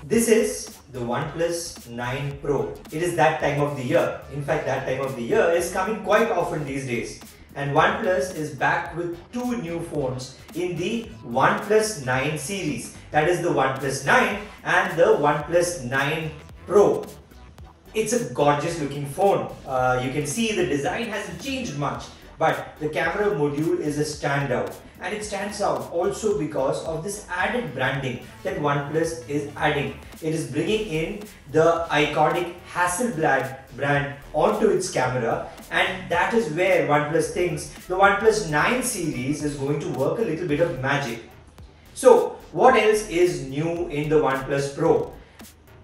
This is the OnePlus 9 Pro. It is that time of the year. In fact, that time of the year is coming quite often these days. And OnePlus is back with two new phones in the OnePlus 9 series. That is the OnePlus 9 and the OnePlus 9 Pro. It's a gorgeous looking phone. You can see the design hasn't changed much, but the camera module is a standout. And it stands out also because of this added branding that OnePlus is adding. It is bringing in the iconic Hasselblad brand onto its camera, and that is where OnePlus thinks the OnePlus 9 series is going to work a little bit of magic. So what else is new in the OnePlus Pro?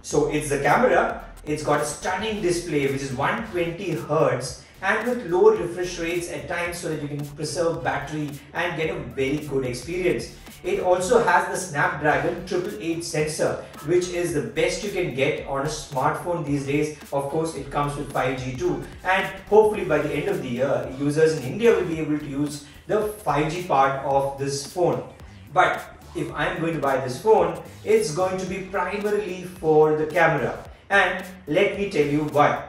So it's the camera. It's got a stunning display which is 120 Hz and with low refresh rates at times so that you can preserve battery and get a very good experience. It also has the Snapdragon 888 sensor, which is the best you can get on a smartphone these days. Of course, it comes with 5G too, and hopefully by the end of the year, users in India will be able to use the 5G part of this phone. But if I'm going to buy this phone, it's going to be primarily for the camera. And let me tell you why.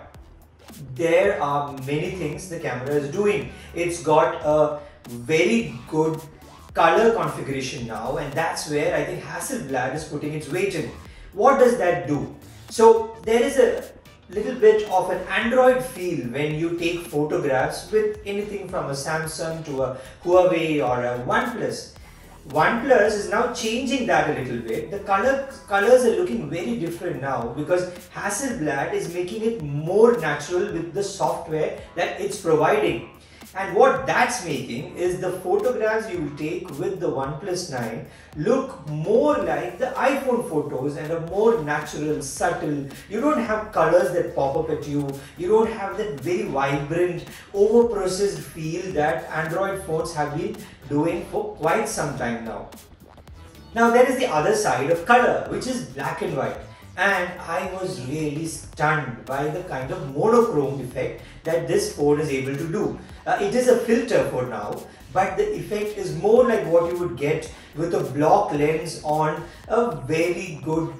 There are many things the camera is doing. It's got a very good color configuration now, and that's where I think Hasselblad is putting its weight in. What does that do? So there is a little bit of an Android feel when you take photographs with anything from a Samsung to a Huawei or a OnePlus. OnePlus is now changing that a little bit. The colors are looking very different now because Hasselblad is making it more natural with the software that it's providing. And what that's making is the photographs you will take with the OnePlus 9 look more like the iPhone photos and are more natural, subtle. You don't have colors that pop up at you. You don't have that very vibrant, over-processed feel that Android phones have been doing for quite some time now. Now there is the other side of color, which is black and white. And I was really stunned by the kind of monochrome effect that this phone is able to do. It is a filter for now, but the effect is more like what you would get with a block lens on a very good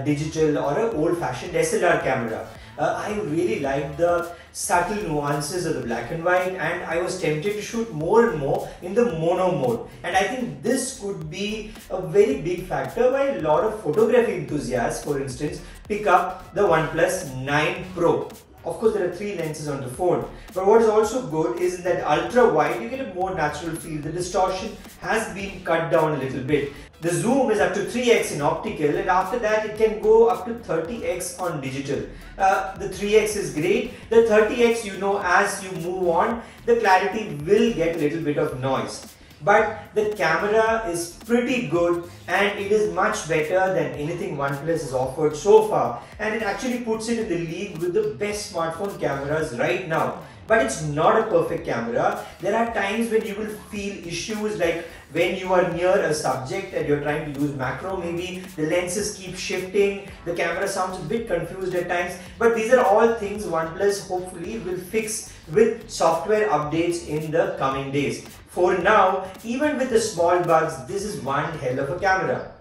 digital or an old-fashioned SLR camera. I really like the subtle nuances of the black and white, and I was tempted to shoot more and more in the mono mode. And I think this could be a very big factor why a lot of photography enthusiasts, for instance, pick up the OnePlus 9 Pro. Of course, there are 3 lenses on the phone, but what is also good is that ultra wide you get a more natural feel. The distortion has been cut down a little bit. The zoom is up to 3x in optical, and after that it can go up to 30x on digital. The 3x is great. The 30x, you know, as you move on, the clarity will get a little bit of noise. But the camera is pretty good, and it is much better than anything OnePlus has offered so far, and it actually puts it in the league with the best smartphone cameras right now. But it's not a perfect camera. There are times when you will feel issues like when you are near a subject and you're trying to use macro, maybe the lenses keep shifting, the camera sounds a bit confused at times, but these are all things OnePlus hopefully will fix with software updates in the coming days. For now, even with the small bugs, this is one hell of a camera.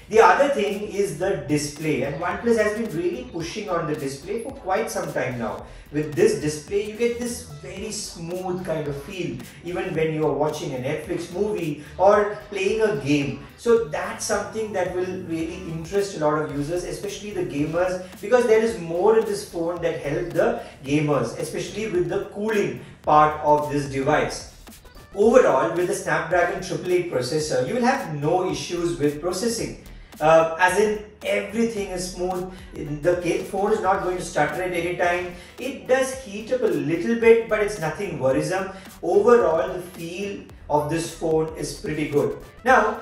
The other thing is the display, and OnePlus has been really pushing on the display for quite some time now. With this display, you get this very smooth kind of feel, even when you are watching a Netflix movie or playing a game. So that's something that will really interest a lot of users, especially the gamers, because there is more in this phone that help the gamers, especially with the cooling part of this device. Overall, with the Snapdragon 888 processor, you will have no issues with processing. As in, everything is smooth. The phone is not going to stutter at any time. It does heat up a little bit, but it's nothing worrisome. Overall, the feel of this phone is pretty good. Now,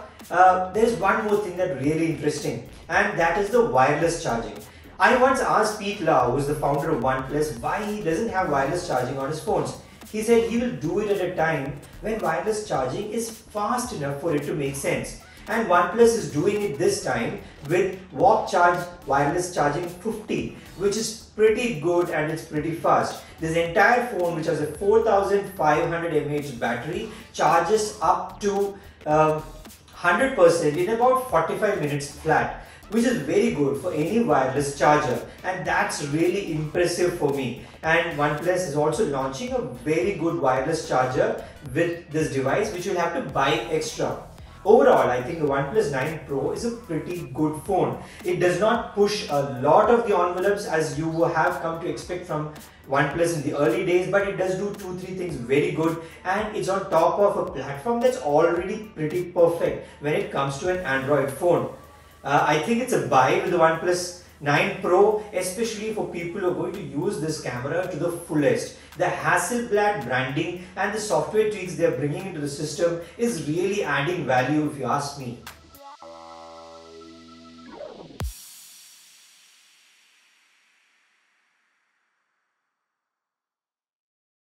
there's one more thing that's really interesting, and that is the wireless charging. I once asked Pete Lau, who is the founder of OnePlus, why he doesn't have wireless charging on his phones. He said he will do it at a time when wireless charging is fast enough for it to make sense. And OnePlus is doing it this time with Walk Charge wireless charging 50, which is pretty good and it's pretty fast. This entire phone, which has a 4500 mAh battery, charges up to 100% in about 45 minutes flat. which is very good for any wireless charger, and that's really impressive for me. And OnePlus is also launching a very good wireless charger with this device, which you'll have to buy extra. Overall, I think the OnePlus 9 Pro is a pretty good phone. It does not push a lot of the envelopes as you have come to expect from OnePlus in the early days, but it does do 2-3 things very good, and it's on top of a platform that's already pretty perfect when it comes to an Android phone. I think it's a buy with the OnePlus 9 Pro, especially for people who are going to use this camera to the fullest. The Hasselblad branding and the software tweaks they're bringing into the system is really adding value if you ask me.